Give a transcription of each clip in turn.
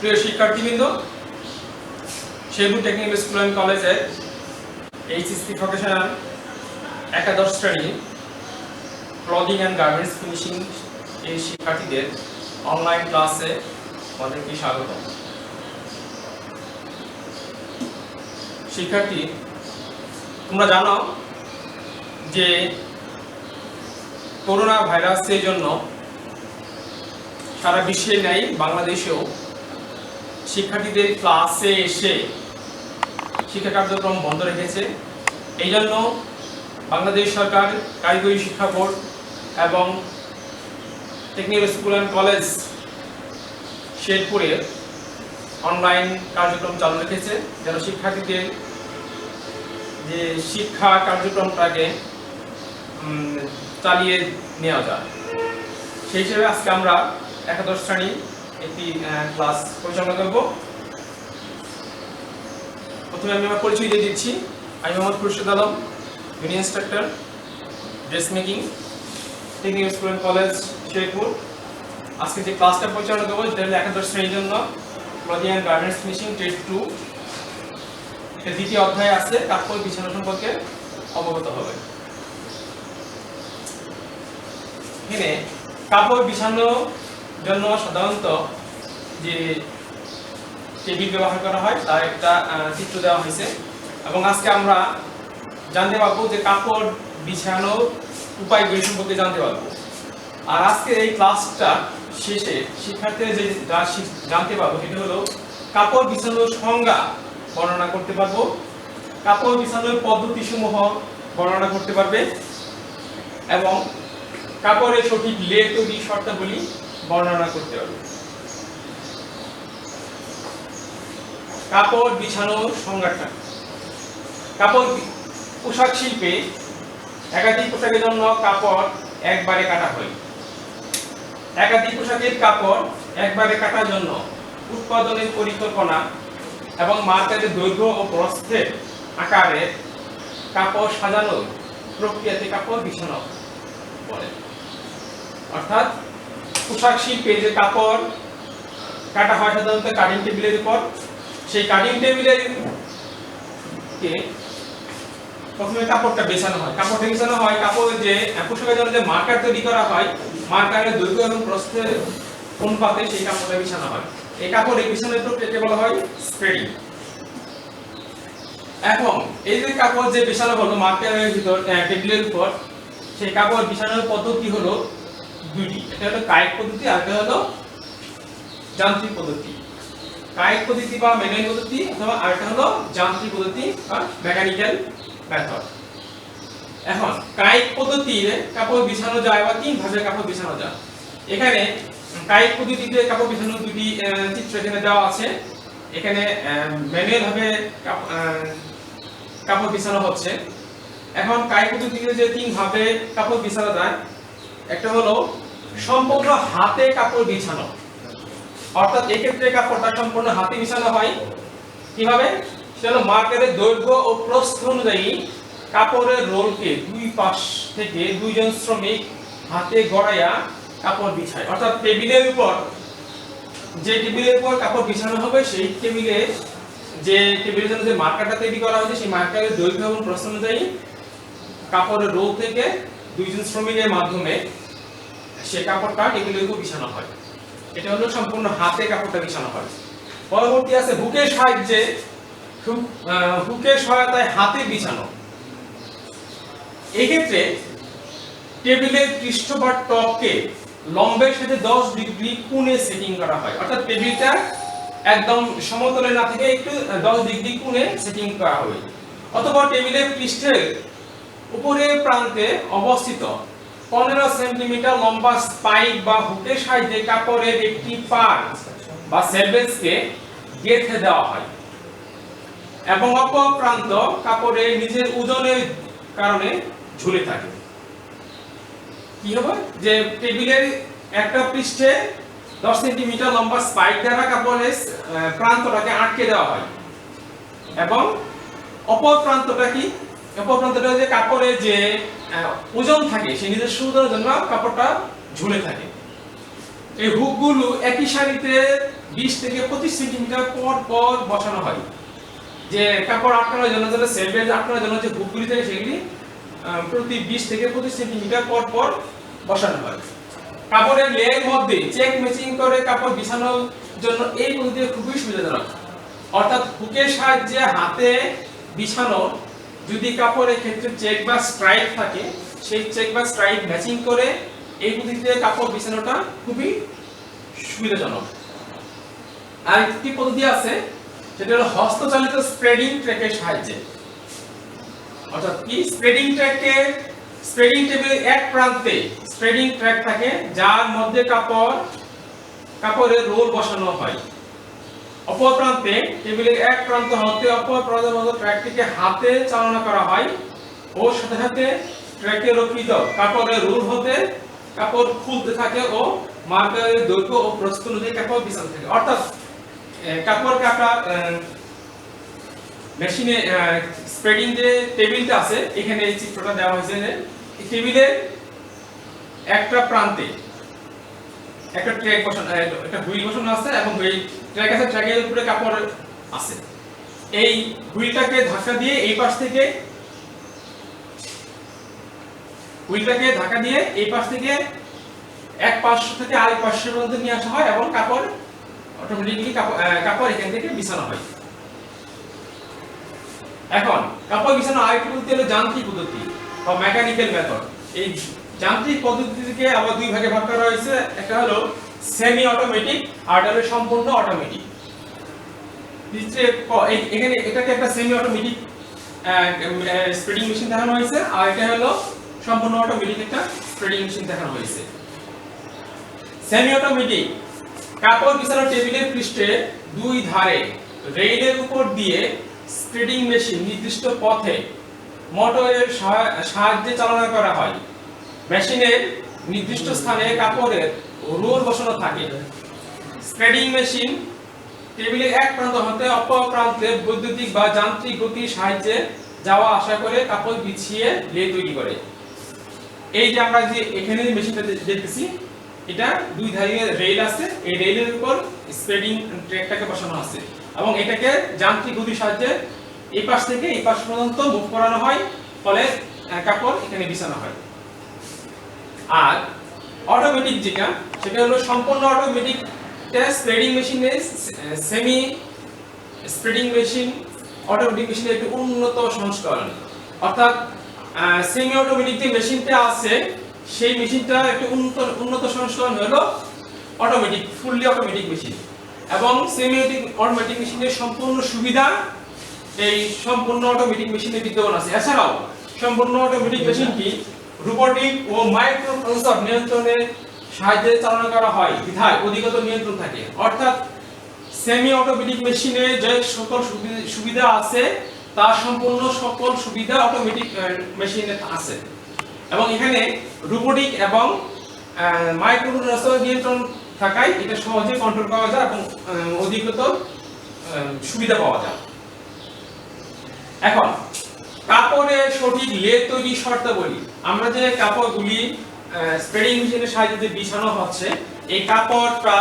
প্রিয় শিক্ষার্থীবৃন্দ, Sherpur technical school and কলেজের এইচএসসি ভোকেশনাল একাদশ শ্রেণী ক্লদিং অ্যান্ড গার্মেন্টস ফিনিশিং এই শিক্ষার্থীদের অনলাইন ক্লাসে আমাদেরকে স্বাগত। শিক্ষার্থী, তোমরা জানো যে করোনা ভাইরাসের জন্য সারা বিশ্বে নেই, বাংলাদেশেও শিক্ষার্থীদের ক্লাসে এসে শিক্ষা কার্যক্রম বন্ধ রেখেছে। এই জন্য বাংলাদেশ সরকার কারিগরি শিক্ষা বোর্ড এবং টেকনিক্যাল স্কুল অ্যান্ড কলেজ শেরপুরে অনলাইন কার্যক্রম চালু রেখেছে, যেন শিক্ষার্থীদের যে শিক্ষা কার্যক্রমটাকে চালিয়ে নেওয়া যায়। সেই হিসেবে আজকে আমরা একাদশ শ্রেণী একটি ক্লাস পরিচালনা করব। প্রথমে আমি আমার পরিচয় দিয়ে দিচ্ছি। আমি Mohammad Khurshed Alam, junior instructor dress making, technical school and college Sherpur. আজকে যে ক্লাসটা পরিচালনা করবো সেটা হলো একাদশ শ্রেণীর জন্য clothing and garments finishing trade 2। এটা দ্বিতীয় অধ্যায় আছে, কাপড় বিছানো সম্পর্কে অবগত হবে। এখানে কাপড় বিছানোর জন্য সাধারণত যে টেবিল ব্যবহার করা হয় তার একটা চিত্র দেওয়া হয়েছে, এবং আজকে আমরা জানতে পারবো যে কাপড় বিছানোর উপায়গুলি সম্পর্কে জানতে পারবো। আর আজকে এই ক্লাসটা শেষে শিক্ষার্থীরা যে জানতে পারবো সেটা হলো কাপড় বিছানোর সংজ্ঞা বর্ণনা করতে পারবো, কাপড় বিছানোর পদ্ধতিসমূহ বর্ণনা করতে পারবে, এবং কাপড়ের সঠিক লেট তৈরি শর্তাবলী বর্ণনা করতে পারবে। কাপড় বিছানোর সংজ্ঞাটা। কাপড় পোশাক শিল্পে একাধিক পোশাকের জন্য কাপড় একবারে কাটা হয়। একাধিক পোশাকের কাপড় একবারে কাটার জন্য উৎপাদনের পরিকল্পনা এবং মার্কেটের দৈর্ঘ্য ও প্রস্থের আকারে কাপড় সাজানোর প্রক্রিয়াতে কাপড় বিছানো বলে। অর্থাৎ পোশাক শিল্পে যে কাপড় কাটা হয় সাধারণত কাটিং টেবিলের উপর, সেই কাটিং টেবিলের কে প্রথমে কাপড়টা বেছানো হয়। কাপড়টা বেছানো হয় কাপড়ের যে পোশাকের জন্য যে মার্কার তৈরি করা হয়, মার্কারের দৈর্ঘ্য এবং প্রস্থের অনুপাতে সেই কাপড়টা বিছানো হয়। এই কাপড়ের বিছানোর প্রক্রিয়াকে বলা হয় স্প্রেডিং। এখন এই যে কাপড় যে বিছানো হলো মার্কারের ভিতর টেবিলের উপর, সেই কাপড় বিছানোর পদ্ধতি হলো দুটি। একটা হলো কায়িক পদ্ধতি আর একটা হলো যান্ত্রিক পদ্ধতি। কায়িক পদ্ধতি বা ম্যানুয়াল পদ্ধতি, অথবা আরেকটা হলো যান্ত্রিক পদ্ধতি বা মেকানিক্যাল মেথড। এখন কায়িক পদ্ধতিতে কাপড় বিছানো যায় বা তিন ভাবে কাপড় বিছানো যায়। এখানে কায়িক পদ্ধতিতে কাপড় বিছানোর দুটি চিত্র এখানে দেওয়া আছে। এখানে ম্যানুয়াল ভাবে কাপড় বিছানো হচ্ছে। এখন কায়িক পদ্ধতিতে যে তিন ভাবে কাপড় বিছানো যায়, একটা হলো সম্পূর্ণ হাতে কাপড় বিছানো, অর্থাৎ এই ক্ষেত্রে কাপড়টা সম্পূর্ণ হাতে বিছানো হয়। কিভাবে? সেটা হলো মার্কারের দৈর্ঘ্য ও প্রস্থ অনুযায়ী কাপড়ের রোলকে দুই পাশ থেকে দুইজন শ্রমিক হাতে গড়াইয়া কাপড় বিছায়। অর্থাৎ টেবিলের উপর যে টেবিলের উপর কাপড় বিছানো হবে, সেই টেবিলে যে টেবিলের জন্য যে মার্কারটা তৈরি করা হয়েছে, সেই মার্কারের দৈর্ঘ্য এবং প্রস্থ অনুযায়ী কাপড়ের রোল থেকে দুইজন শ্রমিকের মাধ্যমে সে কাপড়টা টেবিলের উপর বিছানো হয়। এটা হলো সম্পূর্ণ হাতে কাপড়টা বিছানো হয়। পরবর্তী আছে হুকের সাহায্যে, হুকের সহায়তায় হাতে বিছানো। এই ক্ষেত্রে টেবিলের পৃষ্ঠ বা টপকে লম্বের সাথে 10 ডিগ্রি কোণে সেটিং করা হয়। অর্থাৎ টেবিলটা একদম সমতলে না থেকে একটু 10 ডিগ্রি কোণে সেটিং করা হবে। অথবা টেবিলের পৃষ্ঠের উপরের প্রান্তে অবস্থিত 15 সেন্টিমিটার লম্বা স্পাইক বা হুকের সাহায্যে কাপড়ের একটি পার্ট বা সেলভেজকে গেঁথে দেওয়া হয়, এবং অপর প্রান্ত কাপড়ের নিজের ওজনের কারণে ঝুলে থাকে। কি হবে? যে টেবিলের একটা পৃষ্ঠে 10 সেন্টিমিটার লম্বা স্পাইক দ্বারা কাপড়ের প্রান্তটাকে আটকে দেওয়া হয়, এবং অপর প্রান্তটা কি? অপর প্রান্তটা যে কাপড়ের যে ওজন থাকে, সেই নিজস্ব ওজনের জন্য কাপড়টা ঝুলে থাকে। এই হুকগুলো একই সারিতে 20 থেকে 25 সেন্টিমিটার পর পর বসানো হয়। যে কাপড় আটকানোর জন্য যে সেলবেজ আটকানোর জন্য যে হুকগুলি থাকে সেগুলি প্রতি 20 থেকে 25 সেন্টিমিটার পর পর বসানো হয়। কাপড়ের লেয়ারের মধ্যে চেক ম্যাচিং করে কাপড় বিছানোর জন্য এই পদ্ধতি খুবই সুবিধাজনক। অর্থাৎ হুকের সাহায্যে হাতে বিছানো যদি কাপড়ের ক্ষেত্রে চেক বা স্ট্রাইপ থাকে, সেই চেক বা স্ট্রাইপ ম্যাচিং করে এই পদ্ধতিতে কাপড় বিছানোটা খুবই সুবিধাজনক। আর একটি পদ্ধতি আছে, সেটা হলো হস্তচালিত স্প্রেডিং ট্র্যাকের সাহায্যে। অর্থাৎ কি স্প্রেডিং টেবিলের এক প্রান্তে স্প্রেডিং ট্র্যাক থাকে, যার মধ্যে কাপড়ের রোল বসানো হয়। অপর প্রান্তে টেবিলের এক প্রান্ত হতে অপর প্রান্তের মধ্যে ট্র্যাকটিকে হাতে চালনা করা হয় ও সাথে সাথে ট্র্যাকে রক্ষিত কাপড়ের রোল হতে কাপড় খুলতে থাকে ও মার্কারের দৈর্ঘ্য ও প্রস্থ অনুযায়ী কাপড় বিছানো থাকে। অর্থাৎ কাপড় কাটা মেশিনে স্প্রেডিং যে টেবিলটা আছে, এখানে এই চিত্রটা দেওয়া হয়েছে যে এই টেবিলের একটা প্রান্তে একটা ট্র্যাক বসানো, একটা হুইল বসানো আছে এবং এই ট্র্যাক আছে, ট্র্যাকের উপরে কাপড় আছে। এই হুইলটাকে ধাক্কা দিয়ে এই পাশ থেকে এই পাশ থেকে এক পাশ থেকে আরেক পাশের মধ্যে নিয়ে আসা হয় এবং কাপড় অটোমেটিক্যালি কাপড় এখান থেকে বিছানো হয়। এখন কাপড় বিছানো আরেকটি পদ্ধতি হলো যান্ত্রিক পদ্ধতি বা মেকানিক্যাল মেথড। এই যান্ত্রিক পদ্ধতিকে আবার দুই ভাগে ভাগ করা হয়েছে, একটা হলো সেমি অটোমেটিক আর একটা হলো সম্পূর্ণ অটোমেটিক। এখানে এটাকে একটা সেমি অটোমেটিক স্প্রেডিং মেশিন দেখানো হয়েছে, আর এটা হলো সম্পূর্ণ অটোমেটিক একটা স্প্রেডিং মেশিন দেখানো হয়েছে। সেমি অটোমেটিক কাপড় বিছানো টেবিলের পৃষ্ঠে দুই ধারে রেইলের উপর দিয়ে স্প্রেডিং মেশিন নির্দিষ্ট পথে মোটরের সাহায্যে চালনা করা হয়। মেশিনের নির্দিষ্ট স্থানে কাপড়ের রোল বসানো থাকে। স্প্রেডিং মেশিন টেবিলের এক প্রান্ত হতে অপর প্রান্তে বৈদ্যুতিক বা যান্ত্রিক গতির সাহায্যে যাওয়া আসা করে কাপড় বিছিয়ে লে তৈরি করে। এই যে আমরা যে এখানে মেশিনটা দেখতেছি, এটা দুই ধারে রেল আছে, এই রেলের উপর স্প্রেডিং ট্র্যাকটাকে বসানো আছে এবং এটাকে যান্ত্রিক গতির সাহায্যে এই পাশ থেকে এই পাশ পর্যন্ত মুভ করানো হয়, ফলে কাপড় এখানে বিছানো হয়। আর অটোমেটিক যেটা, সেটা হলো সম্পূর্ণ অটোমেটিক স্প্রেডিং মেশিনের সেমি স্প্রেডিং মেশিন অটোমেটিক মেশিনের একটি উন্নত সংস্করণ। অর্থাৎ সেমি অটোমেটিক যে মেশিনটা আছে, সেই মেশিনটা একটি উন্নত সংস্করণ হলো অটোমেটিক, ফুললি অটোমেটিক মেশিন। এবং সেমি অটোমেটিক মেশিনের সম্পূর্ণ সুবিধা এই সম্পূর্ণ অটোমেটিক মেশিনে বিদ্যমান আছে। এছাড়াও সম্পূর্ণ অটোমেটিক মেশিনটি রোবোটিক ও মাইক্রো প্রসেসর নিয়ন্ত্রণের সাহায্যে চালনা করা হয়, বিধায় অধিকতর নিয়ন্ত্রণ থাকে। অর্থাৎ সেমি অটোমেটিক মেশিনে যে সকল সুবিধা আছে, তার সম্পূর্ণ সকল সুবিধা অটোমেটিক মেশিনে আছে এবং এখানে রোবোটিক এবং মাইক্রো প্রসেসর নিয়ন্ত্রণ থাকায় এটা সহজে কন্ট্রোল করা যায় এবং অধিকতর সুবিধা পাওয়া যায়। এখন কাপড়ের সঠিক লে তৈরি শর্তাবলী। আমরা যে কাপড়গুলি স্প্রেডিং মেশিনের সাহায্যে বিছানো হচ্ছে, এই কাপড়টা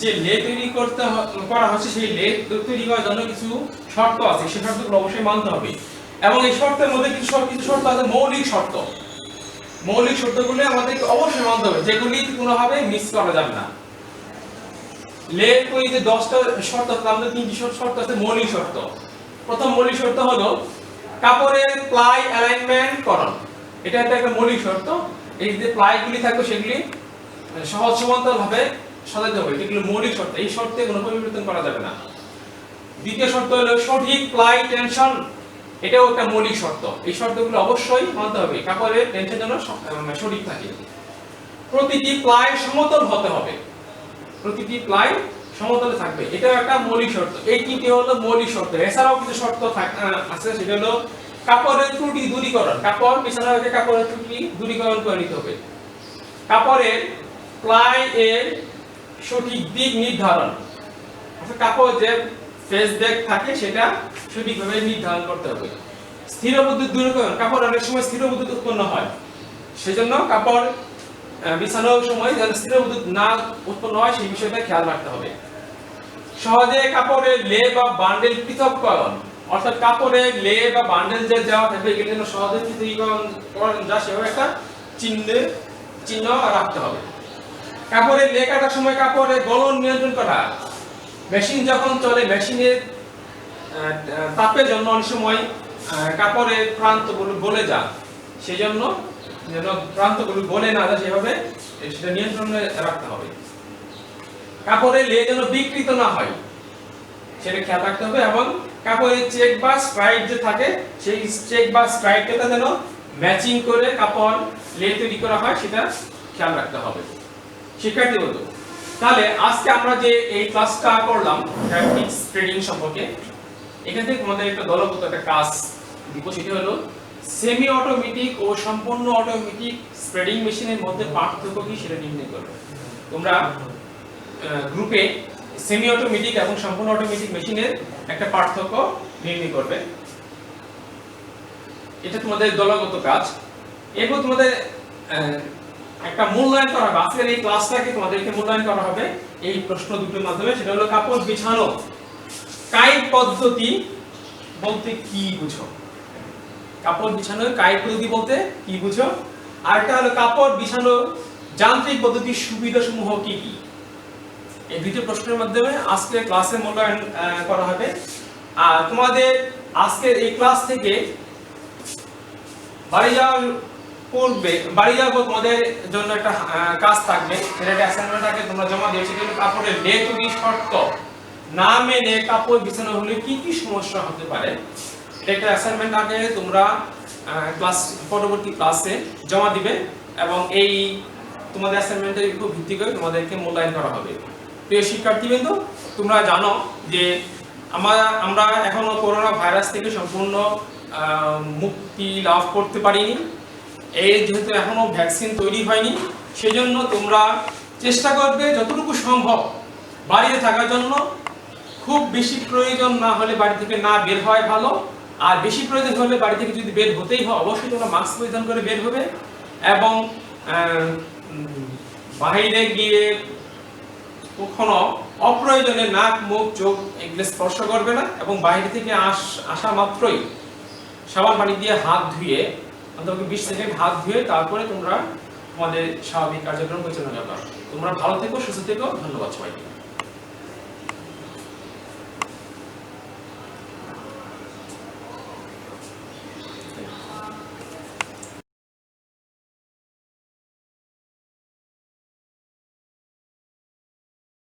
যে লে তৈরি করা হচ্ছে, সেই লে তৈরি করার জন্য কিছু শর্ত আছে, সেই শর্তগুলো অবশ্যই মানতে হবে। এবং এই শর্তের মধ্যে কিছু শর্ত আছে মৌলিক শর্ত। মৌলিক শর্তগুলো আমাদেরকে অবশ্যই মানতে হবে, যেগুলি কোনোভাবে মিস করা যাবে না। লে তৈরিতে 10টা শর্ত আছে, আমাদের 3টি শর্ত আছে মৌলিক শর্ত। প্রথম মৌলিক শর্ত হলো কাপড়ের প্লাই অ্যালাইনমেন্ট করণ। এটা একটা মৌলিক শর্ত। এই যে প্লাইগুলি থাকবে সেগুলি সহজ সমান্তরালভাবে সাজাতে হবে, এগুলো মৌলিক শর্ত। এই শর্তে কোনো পরিবর্তন করা যাবে না। দ্বিতীয় শর্ত হলো সঠিক প্লাই টেনশন। এটাও একটা মৌলিক শর্ত। এই শর্তগুলো অবশ্যই মানতে হবে, কাপড়ের টেনশন যেন সঠিক থাকে। প্রতিটি প্লাই সমতল হতে হবে, প্রতিটি প্লাই সমতলে থাকবে, এটাও একটা মৌলিক শর্ত। এই তিনটি হলো মৌলিক শর্ত। এছাড়াও কিছু শর্ত আছে, সেটা হলো কাপড়ের ত্রুটি দূরীকরণ। কাপড় বিছানা হয়ে কাপড়ের ত্রুটি দূরীকরণ করে নিতে হবে। কাপড়ের প্লাই এর সঠিক দিক নির্ধারণ, অর্থাৎ কাপড় যে ফেস দিক থাকে সেটা সঠিকভাবে নির্ধারণ করতে হবে। স্থির বিদ্যুৎ দূরীকরণ, কাপড় অনেক সময় স্থির বিদ্যুৎ উৎপন্ন হয়, সেজন্য কাপড় বিছানোর সময় যেন স্থির বিদ্যুৎ না উৎপন্ন হয় সেই বিষয়টা খেয়াল রাখতে হবে। সহজে কাপড়ের লে বা বান্ডেল পৃথককরণ, অর্থাৎ কাপড়ের লে বা বান্ডেল যে দেওয়া থাকবে এগুলো যেন সহজে পৃথকীকরণ যা সেভাবে একটা চিহ্ন রাখতে হবে। কাপড়ের লে কাটার সময় কাপড়ের গলন নিয়ন্ত্রণ করা, মেশিন যখন চলে মেশিনের তাপের জন্য অনেক সময় কাপড়ের প্রান্তগুলো গলে যায়, সেই জন্য যেন প্রান্তগুলো গলে না যায় সেভাবে সেটা নিয়ন্ত্রণে রাখতে হবে। কাপড়ের লে যেন বিকৃত না হয় সেটা খেয়াল রাখতে হবে, এবং কাপড়ের চেক বা স্ট্রাইপ যে থাকে সেই চেক বা স্ট্রাইপটা যেন ম্যাচিং করে কাপড় লে তৈরি করা হয় সেটা খেয়াল রাখতে হবে। শিক্ষার্থী বন্ধু, তাহলে আজকে আমরা যে এই ক্লাসটা করলাম ফ্যাব্রিক স্প্রেডিং সম্পর্কে, এখান থেকে তোমাদের একটা দলগত একটা কাজ দিব, সেটা হলো সেমি অটোমেটিক ও সম্পূর্ণ অটোমেটিক স্প্রেডিং মেশিনের মধ্যে পার্থক্য কি সেটা নির্ণয় করবে। তোমরা গ্রুপে সেমি অটোমেটিক এবং সম্পূর্ণ অটোমেটিক মেশিনের একটা পার্থক্য নির্ণয় করবে, এটা তোমাদের দলগত কাজ। এরপর তোমাদের একটা মূল্যায়ন করা হবে, আজকের এই ক্লাসটাকে তোমাদেরকে মূল্যায়ন করা হবে এই প্রশ্ন দুটোর মাধ্যমে। সেটা হলো কাপড় বিছানো কায়িক পদ্ধতি বলতে কি বুঝো? কাপড় বিছানোর কায়িক পদ্ধতি বলতে কি বুঝো? আর একটা হলো কাপড় বিছানো যান্ত্রিক পদ্ধতির সুবিধাসমূহ কি কি? এই দুটো প্রশ্নের মাধ্যমে আজকের ক্লাসের মূল্যায়ন করা হবে। আর তোমাদের আজকের এই ক্লাস থেকে বাড়ি যাওয়ার পূর্বে বাড়ি যাওয়ার তোমাদের জন্য একটা কাজ থাকবে, সেটা একটা অ্যাসাইনমেন্ট থাকে, তোমরা জমা দিও। সেটা হলো কাপড়ের লে তৈরির শর্ত না মেনে কাপড় বিছানো হলে কি কি সমস্যা হতে পারে। এটা একটা অ্যাসাইনমেন্ট আগে তোমরা ক্লাস পরবর্তী ক্লাসে জমা দিবে, এবং এই তোমাদের অ্যাসাইনমেন্টের উপর ভিত্তি করে তোমাদেরকে মূল্যায়ন করা হবে। প্রিয় শিক্ষার্থীবৃন্দ, তোমরা জানো যে আমরা এখনো করোনা ভাইরাস থেকে সম্পূর্ণ মুক্তি লাভ করতে পারিনি। এই যেহেতু এখনো ভ্যাকসিন তৈরি হয়নি, সেজন্য তোমরা চেষ্টা করবে যতটুকু সম্ভব বাড়িতে থাকার জন্য। খুব বেশি প্রয়োজন না হলে বাড়ি থেকে না বের হওয়াই ভালো, আর বেশি প্রয়োজন হলে বাড়ি থেকে যদি বের হতেই হয় অবশ্যই তোমরা মাস্ক পরিধান করে বের হবে, এবং বাইরে গিয়ে কখনো অপ্রয়োজনে নাক মুখ চোখ এগুলো স্পর্শ করবে না, এবং বাইরে থেকে আসা মাত্রই সাবান পানি দিয়ে হাত ধুয়ে অন্তত 20 সেকেন্ড হাত ধুয়ে তারপরে তোমরা তোমাদের স্বাভাবিক কার্যক্রম পরিচালনা করবে। তোমরা ভালো থেকো, সুস্থ থেকো, ধন্যবাদ সবাইকে।